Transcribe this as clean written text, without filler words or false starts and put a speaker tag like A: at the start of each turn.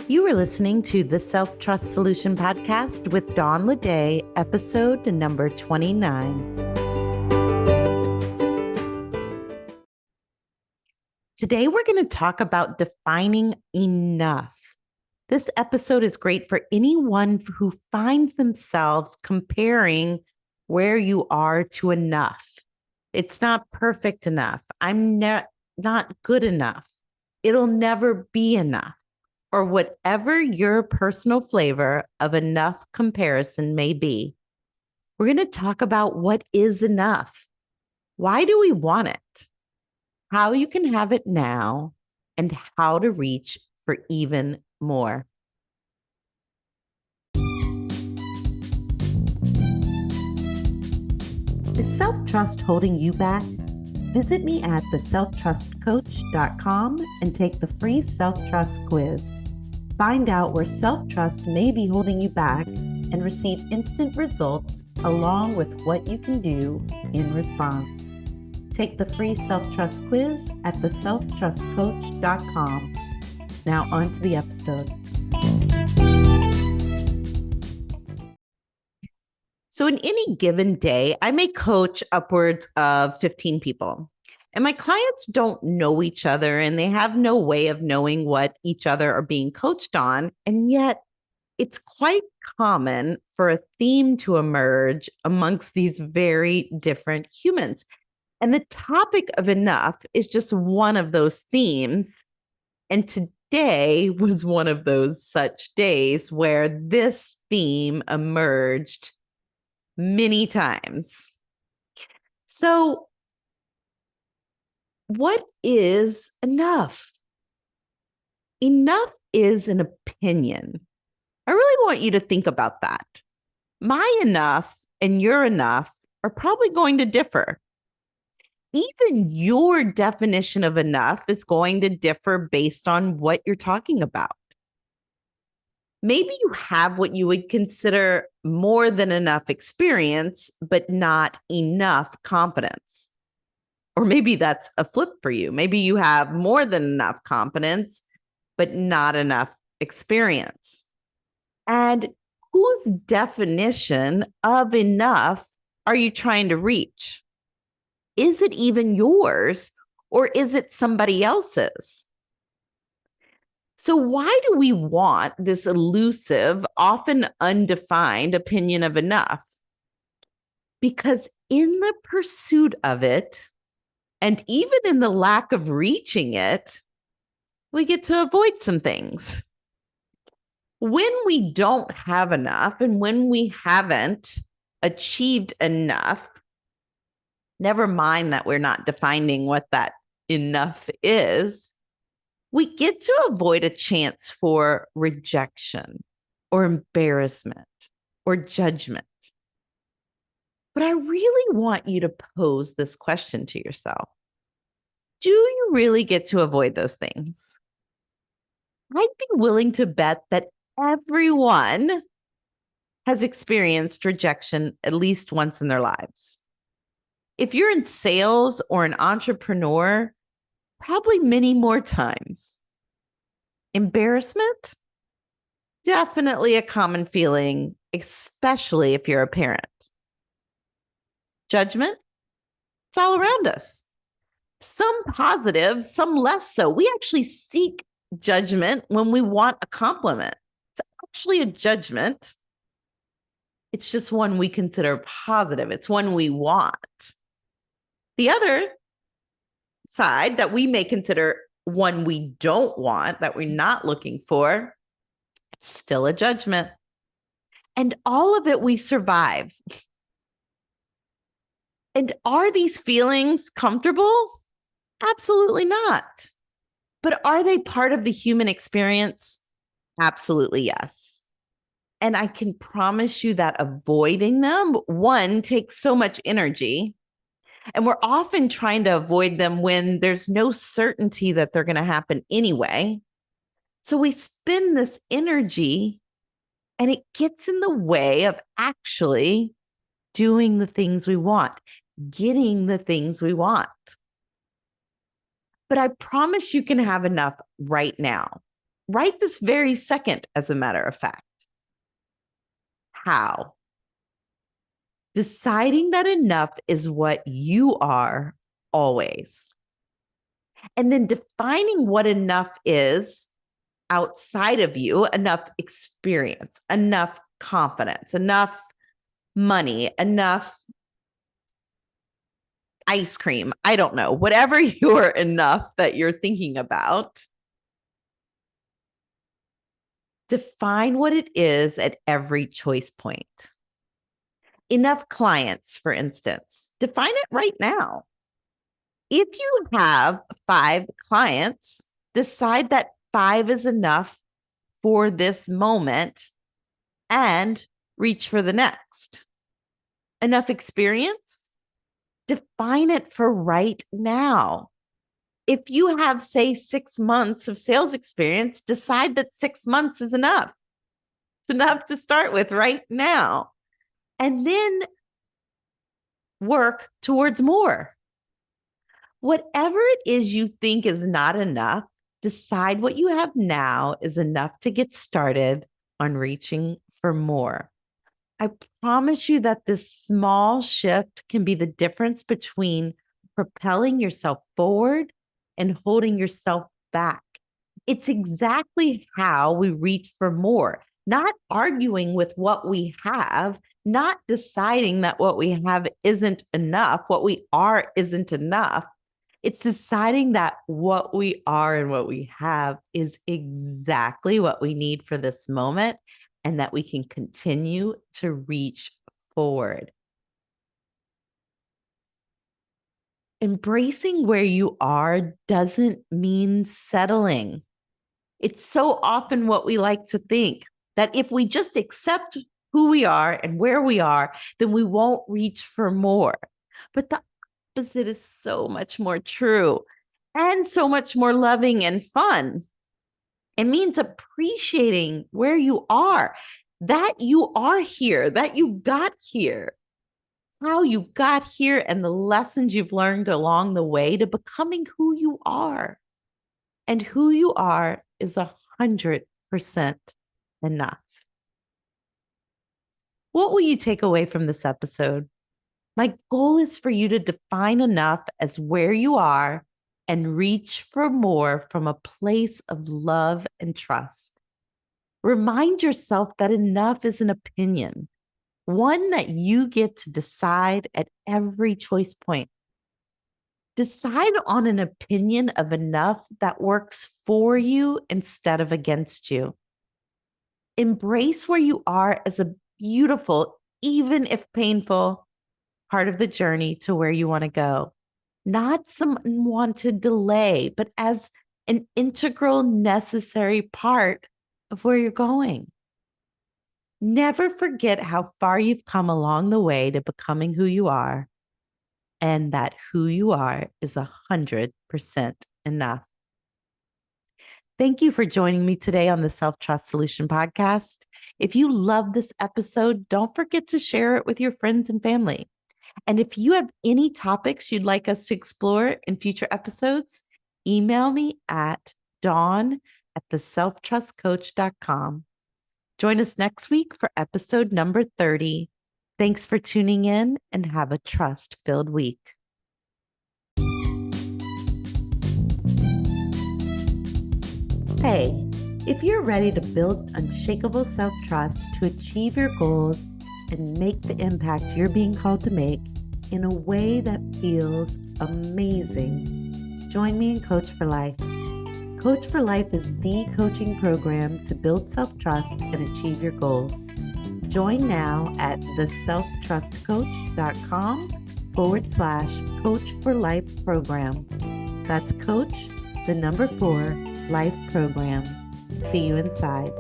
A: You are listening to the Self-Trust Solution Podcast with Dawn Leday, episode number 29. Today, we're going to talk about defining enough. This episode is great for anyone who finds themselves comparing where you are to enough. It's not perfect enough. I'm not good enough. It'll never be enough. Or whatever your personal flavor of enough comparison may be. We're going to talk about what is enough. Why do we want it? How you can have it now, and how to reach for even more. Is self-trust holding you back? Visit me at theselftrustcoach.com and take the free self-trust quiz. Find out where self-trust may be holding you back and receive instant results along with what you can do in response. Take the free self-trust quiz at theselftrustcoach.com. Now on to the episode. So in any given day, I may coach upwards of 15 people. And my clients don't know each other and they have no way of knowing what each other are being coached on. And yet it's quite common for a theme to emerge amongst these very different humans. And the topic of enough is just one of those themes. And today was one of those such days where this theme emerged many times. So, what is enough? Enough is an opinion. I really want you to think about that. My enough and your enough are probably going to differ. Even your definition of enough is going to differ based on what you're talking about. Maybe you have what you would consider more than enough experience, but not enough competence. Or maybe that's a flip for you. Maybe you have more than enough competence, but not enough experience. And whose definition of enough are you trying to reach? Is it even yours, or is it somebody else's? So why do we want this elusive, often undefined opinion of enough? Because in the pursuit of it, and even in the lack of reaching it, we get to avoid some things. When we don't have enough and when we haven't achieved enough, never mind that we're not defining what that enough is, we get to avoid a chance for rejection or embarrassment or judgment. But I really want you to pose this question to yourself. Do you really get to avoid those things? I'd be willing to bet that everyone has experienced rejection at least once in their lives. If you're in sales or an entrepreneur, probably many more times. Embarrassment? Definitely a common feeling, especially if you're a parent. Judgment? It's all around us. Some positive, some less so. We actually seek judgment when we want a compliment. It's actually a judgment. It's just one we consider positive. It's one we want. The other side that we may consider one we don't want, that we're not looking for, it's still a judgment. And all of it we survive. And are these feelings comfortable? Absolutely not. But are they part of the human experience? Absolutely yes. And I can promise you that avoiding them, one, takes so much energy. And we're often trying to avoid them when there's no certainty that they're going to happen anyway. So we spend this energy and it gets in the way of actually doing the things we want, getting the things we want. But I promise you can have enough right now. right this very second, as a matter of fact. How? Deciding that enough is what you are always. And then defining what enough is outside of you, enough experience, enough confidence, enough money, enough ice cream. I don't know, whatever your enough that you're thinking about. Define what it is at every choice point. Enough clients, for instance, define it right now. If you have 5 clients, decide that 5 is enough for this moment and reach for the next. Enough experience? Define it for right now. If you have, say, 6 months of sales experience, decide that 6 months is enough. It's enough to start with right now. And then work towards more. Whatever it is you think is not enough, decide what you have now is enough to get started on reaching for more. I promise you that this small shift can be the difference between propelling yourself forward and holding yourself back. It's exactly how we reach for more, not arguing with what we have, not deciding that what we have isn't enough, what we are isn't enough. It's deciding that what we are and what we have is exactly what we need for this moment, and that we can continue to reach forward. Embracing where you are doesn't mean settling. It's so often what we like to think, that if we just accept who we are and where we are, then we won't reach for more. But the opposite is so much more true and so much more loving and fun. It means appreciating where you are, that you are here, that you got here, how you got here, and the lessons you've learned along the way to becoming who you are. And who you are is 100% enough. What will you take away from this episode? My goal is for you to define enough as where you are and reach for more from a place of love and trust. Remind yourself that enough is an opinion, one that you get to decide at every choice point. Decide on an opinion of enough that works for you instead of against you. Embrace where you are as a beautiful, even if painful, part of the journey to where you want to go. Not some unwanted delay, but as an integral, necessary part of where you're going. Never forget how far you've come along the way to becoming who you are, and that who you are is 100% enough. Thank you for joining me today on the Self-Trust Solution Podcast. If you love this episode, don't forget to share it with your friends and family. And if you have any topics you'd like us to explore in future episodes, email me at dawn@theselftrustcoach.com. Join us next week for episode number 30. Thanks for tuning in, and have a trust-filled week. Hey, if you're ready to build unshakable self-trust to achieve your goals and make the impact you're being called to make in a way that feels amazing, join me in Coach for Life. Coach for Life is the coaching program to build self-trust and achieve your goals. Join now at theselftrustcoach.com/Coach for Life program. That's Coach, the number 4, Life program. See you inside.